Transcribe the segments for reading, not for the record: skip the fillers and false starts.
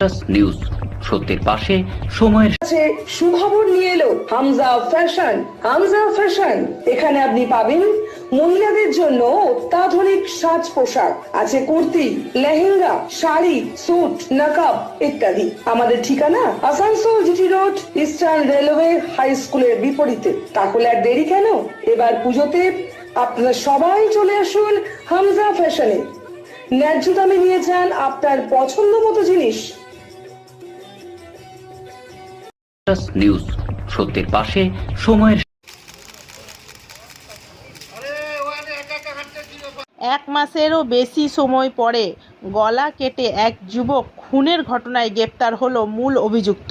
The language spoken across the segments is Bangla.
নিউজ সত্যের পাশে সময়ের কাছে সুখবর নিয়ে এলো হামজা ফ্যাশন। হামজা ফ্যাশন, এখানে আপনি পাবেন মহিলাদের জন্য অত্যাধুনিক সাজ পোশাক, আছে কুর্তি, লেহেঙ্গা, শাড়ি, স্যুট, নাকাব ইত্যাদি। আমাদের ঠিকানা Asansol G T road, eastern railway high স্কুলের বিপরীতে। তাহলে আর দেরি কেন, এবার পুজোতে আপনারা সবাই চলে আসুন হামজা ফ্যাশনে। ন্যায্য দামে নিয়ে যান আপনার পছন্দ মতো জিনিস। নিউজ সত্যের পাশে সময়ের এক মাসেরও বেশি সময় পরে গলা কেটে এক যুবক খুনের ঘটনায় গ্রেপ্তার হলো মূল অভিযুক্ত।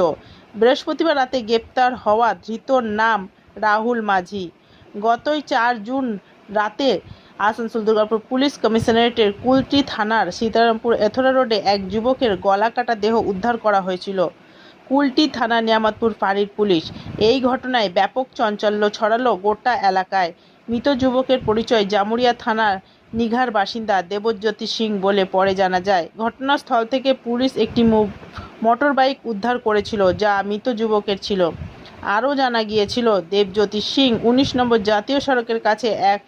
বৃহস্পতিবার রাতে গ্রেপ্তার হওয়া ধৃতর নাম রাহুল মাঝি। গতই 4 জুন রাতে আসানসোল দুর্গাপুর পুলিশ কমিশনারেটের কুলটি থানার সীতারামপুর এথরা রোডে এক যুবকের গলা কাটা দেহ উদ্ধার করা হয়েছিল কুলটি থানা নিয়ামতপুর ফাঁড়ির পুলিশ। এই ঘটনায় ব্যাপক চাঞ্চল্য ছড়ালো গোটা এলাকায়। মৃত যুবকের পরিচয় জামুরিয়া থানার নিঘার বাসিন্দা দেবজ্যোতি সিং বলে পরে জানা যায়। ঘটনাস্থল থেকে পুলিশ একটি মোটর বাইক উদ্ধার করেছিল যা মৃত যুবকের ছিল। আরও জানা গিয়েছিল দেবজ্যোতি সিং 19 নম্বর জাতীয় সড়কের কাছে এক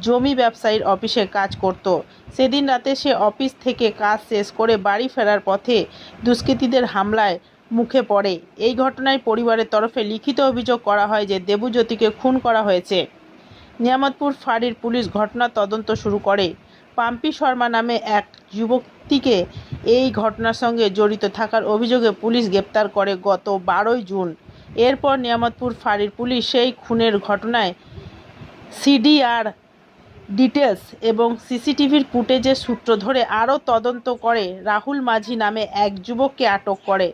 জমি ব্যবসায়ীর অফিসে কাজ করত। সেদিন রাতে সে অফিস থেকে কাজ শেষ করে বাড়ি ফেরার পথে দুষ্কৃতীদের হামলায় মুখে পড়ে। এই ঘটনায় পরিবারের তরফে লিখিত অভিযোগ করা হয় যে দেবজ্যোতিকে খুন করা হয়েছে। নিয়ামতপুর ফাঁড়ির পুলিশ ঘটনা তদন্ত শুরু করে। পাম্পি শর্মা নামে এক যুবতীকে এই ঘটনার সঙ্গে জড়িত থাকার অভিযোগে পুলিশ গ্রেপ্তার করে গত 12 জুন। এরপর নিয়ামতপুর ফাঁড়ির পুলিশ সেই খুনের ঘটনায় সিডিআর ডিটেলস এবং সিসিটিভির ফুটেজের সূত্র ধরে আরও তদন্ত করে রাহুল মাঝি নামে এক যুবককে আটক করে।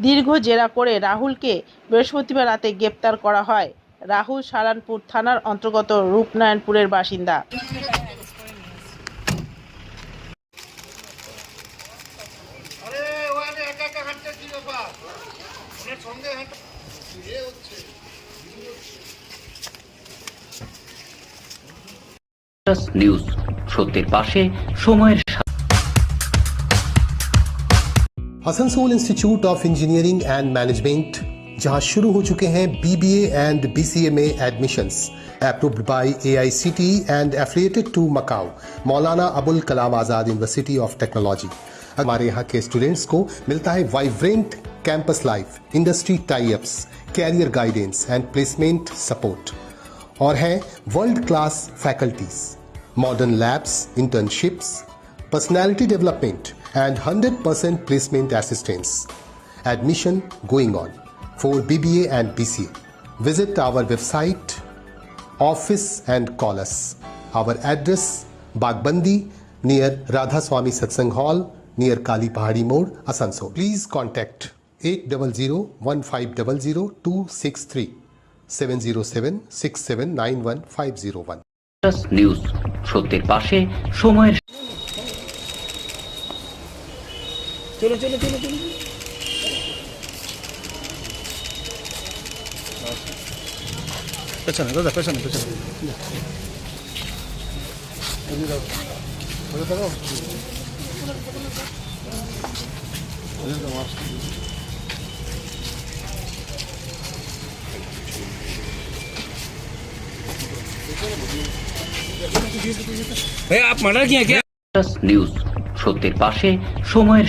দীর্ঘ জেরা করে রাহুলকে বৃহস্পতিবার রাতে গ্রেপ্তার করা হয়। রাহুল সারানপুর থানার অন্তর্গত রূপনারায়ণপুরের বাসিন্দা। নিউজ সত্যের পাশে সময়ের Asansol institute of engineering and management जहां शुरू हो चुके हैं BBA एंड BCA में admissions approved by AICTE and affiliated to MAKAUT Maulana Abul Kalam Azad university of technology. हमारे यहाँ के स्टूडेंट्स को मिलता है vibrant campus life, industry tie ups, career guidance and placement support और हैं world class faculties, modern labs, internships, personality development and 100% placement assistance. Admission going on for BBA and BCA. Visit our website, office and call us. Our address Bagbandi near Radha Swami Satsang Hall near Kali Pahadi Mode, Asansol. Please contact 800-1500-263 707-6791-501. News সত্যের পাশে সময়ের চলো চলো চলো চলো পেছনে দাদা পেছনে পেছনে आप मर्डर किया क्या? নিউজ সত্যের পাশে সময়ের